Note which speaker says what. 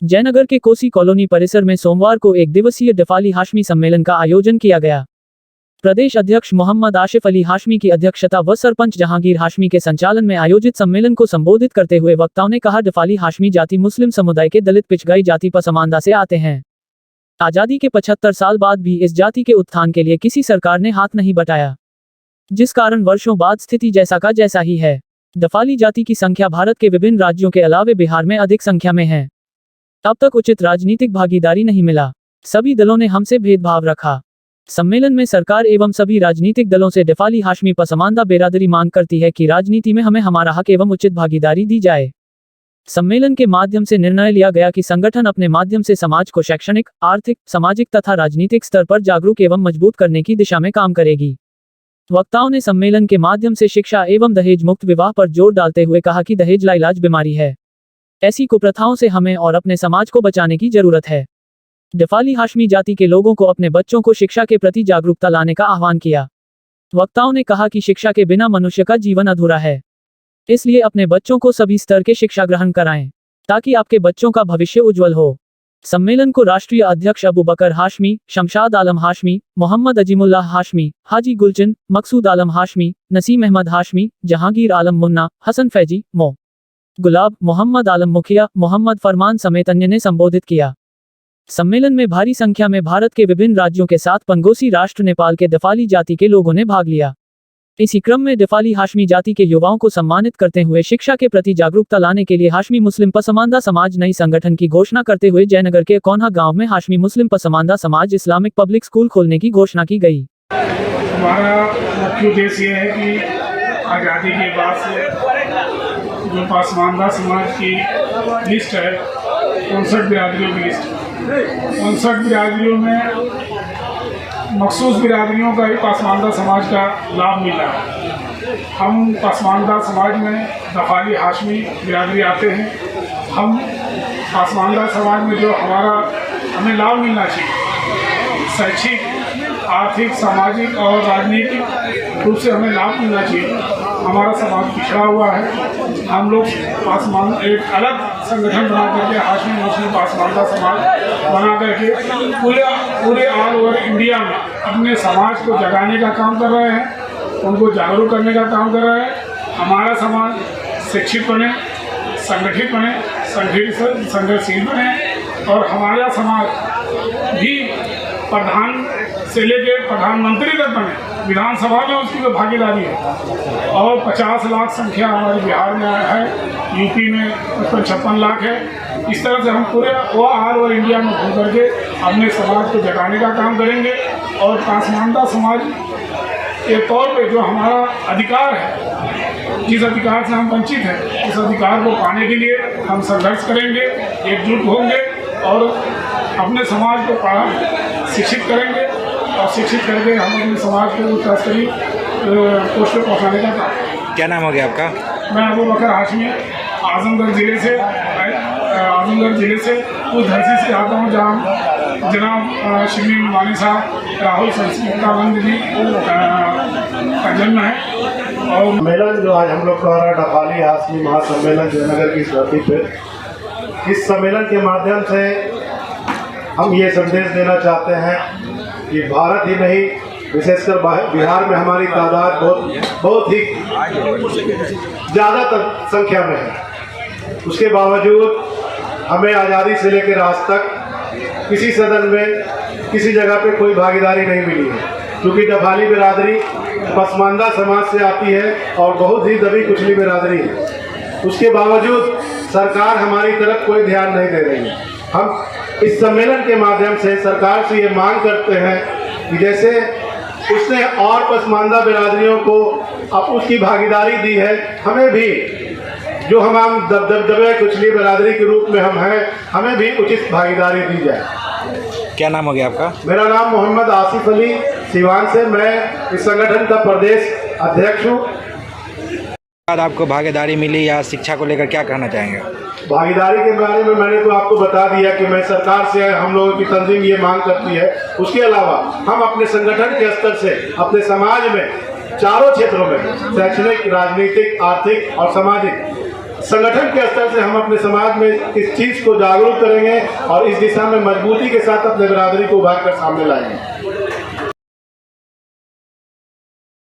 Speaker 1: जयनगर के कोसी कॉलोनी परिसर में सोमवार को एक दिवसीय दफाली हाशमी सम्मेलन का आयोजन किया गया। प्रदेश अध्यक्ष मोहम्मद आशिफ अली हाशमी की अध्यक्षता व सरपंच जहांगीर हाशमी के संचालन में आयोजित सम्मेलन को संबोधित करते हुए वक्ताओं ने कहा, दफाली हाशमी जाति मुस्लिम समुदाय के दलित पिछड़ाई जाति पसमानदा से आते हैं। आजादी के 75 साल बाद भी इस जाति के उत्थान के लिए किसी सरकार ने हाथ नहीं बटाया, जिस कारण वर्षों बाद स्थिति जैसा का जैसा ही है। दफाली जाति की संख्या भारत के विभिन्न राज्यों के अलावे बिहार में अधिक संख्या में है। अब तक उचित राजनीतिक भागीदारी नहीं मिला, सभी दलों ने हमसे भेदभाव रखा। सम्मेलन में सरकार एवं सभी राजनीतिक दलों से दफाली हाशमी पसमानदा बिरादरी मांग करती है कि राजनीति में हमें हमारा हक एवं उचित भागीदारी दी जाए। सम्मेलन के माध्यम से निर्णय लिया गया कि संगठन अपने माध्यम से समाज को शैक्षणिक, आर्थिक, सामाजिक तथा राजनीतिक स्तर पर जागरूक एवं मजबूत करने की दिशा में काम करेगी। वक्ताओं ने सम्मेलन के माध्यम से शिक्षा एवं दहेज मुक्त विवाह पर जोर डालते हुए कहा कि दहेज लाइलाज बीमारी है। ऐसी कुप्रथाओं से हमें और अपने समाज को बचाने की जरूरत है। दफाली हाशमी जाति के लोगों को अपने बच्चों को शिक्षा के प्रति जागरूकता लाने का आह्वान किया। वक्ताओं ने कहा कि शिक्षा के बिना मनुष्य का जीवन अधूरा है, इसलिए अपने बच्चों को सभी स्तर के शिक्षा ग्रहण कराएं, ताकि आपके बच्चों का भविष्य उज्जवल हो। सम्मेलन को राष्ट्रीय अध्यक्ष अबू बकर हाशमी, शमशाद आलम हाशमी, मोहम्मद अजीमुल्लाह हाशमी, हाजी गुलचन, मकसूद आलम हाशमी, नसीम अहमद हाशमी, जहांगीर आलम मुन्ना, हसन फैजी, मो गुलाब, मोहम्मद आलम मुखिया, मोहम्मद फरमान समेत अन्य ने संबोधित किया। सम्मेलन में भारी संख्या में भारत के विभिन्न राज्यों के साथ पड़ोसी राष्ट्र नेपाल के दफाली जाति के लोगों ने भाग लिया। इसी क्रम में दफाली हाशमी जाति के युवाओं को सम्मानित करते हुए शिक्षा के प्रति जागरूकता लाने के लिए हाशमी मुस्लिम पसमानदा समाज नई संगठन की घोषणा करते हुए जयनगर के कौन्हा गांव में हाशमी मुस्लिम पसमानदा समाज इस्लामिक पब्लिक स्कूल खोलने की घोषणा की गई।
Speaker 2: हमारा मुख्य उद्देश्य ये है कि आज़ादी के बाद से जो पसमानदा समाज की लिस्ट है 59 बिरादरियों की लिस्ट, 59 बिरादरियों में मखसूस बिरादरियों का ही पसमानदा समाज का लाभ मिला है। हम पसमानदा समाज में दफाली हाशमी बिरादरी आते हैं। हम पसमानदा समाज में जो हमें लाभ मिलना चाहिए, शैक्षिक, आर्थिक, सामाजिक और राजनीतिक रूप से हमें लाभ मिलना चाहिए। हमारा समाज पिछड़ा हुआ है। हम लोग एक अलग संगठन बना करके हाशमी मुस्लिम पसमानदा समाज बना करके पूरे ऑल ओवर इंडिया में अपने समाज को जगाने का काम कर रहे हैं, उनको जागरूक करने का काम कर रहे हैं। हमारा समाज शिक्षित बने, संगठित बने, संघर्षशील बने और हमारा समाज भी प्रधान से लेके प्रधानमंत्री तक बने। विधानसभा में उसकी जो भागीदारी है और 50 लाख संख्या हमारे बिहार में है, यूपी में 55 लाख है। इस तरह से हम पूरे ऑल ओवर इंडिया में घूम करके अपने समाज को जगाने का काम करेंगे और पसमानदा समाज के तौर पे जो हमारा अधिकार है, जिस अधिकार से हम वंचित हैं, उस अधिकार को पाने के लिए हम संघर्ष करेंगे, एकजुट होंगे और अपने समाज को शिक्षित करेंगे और शिक्षित करके हम अपने समाज को तस्करी पोस्ट पे पहुँचाने का काम।
Speaker 3: क्या नाम हो गया आपका?
Speaker 2: मैं अबू बकर हाशमी, आजमगढ़ जिले से उस धरती से आता हूँ जहाँ जनाब श्री नुमानी साहब राहुल संस्कृतानंद जी का जन्म है। और
Speaker 4: सम्मेलन जो आज हम लोग का दफाली हाशमी महासम्मेलन जयनगर की धरती पे, इस सम्मेलन के माध्यम से हम ये संदेश देना चाहते हैं कि भारत ही नहीं, विशेषकर बिहार में हमारी तादाद बहुत ही ज़्यादातर संख्या में है। उसके बावजूद हमें आज़ादी से लेकर आज तक किसी सदन में किसी जगह पे कोई भागीदारी नहीं मिली है, क्योंकि दफाली बिरादरी पसमानदा समाज से आती है और बहुत ही दबी कुचली बिरादरी है। उसके बावजूद सरकार हमारी तरफ कोई ध्यान नहीं दे रही है। हम इस सम्मेलन के माध्यम से सरकार से ये मांग करते हैं कि जैसे उसने और पसमानदा बिरादरियों को अब उसकी भागीदारी दी है, हमें भी जो हम दबे कुचली बिरादरी के रूप में हम हैं, हमें भी उचित भागीदारी दी जाए।
Speaker 3: क्या नाम हो गया आपका?
Speaker 4: मेरा नाम मोहम्मद आसिफ अली सिवान से, मैं इस संगठन का प्रदेश अध्यक्ष हूँ।
Speaker 3: बाद आपको भागीदारी मिली या शिक्षा को लेकर क्या कहना चाहेंगे?
Speaker 4: भागीदारी के बारे में मैंने तो आपको बता दिया कि मैं सरकार से हम लोगों की तंजीम ये मांग करती है। उसके अलावा हम अपने संगठन के स्तर से अपने समाज में चारों क्षेत्रों में शैक्षणिक, राजनीतिक, आर्थिक और सामाजिक संगठन के स्तर से हम अपने समाज में इस चीज़ को जागरूक करेंगे और इस दिशा में मजबूती के साथ अपने बिरादरी को उभार कर सामने लाएंगे।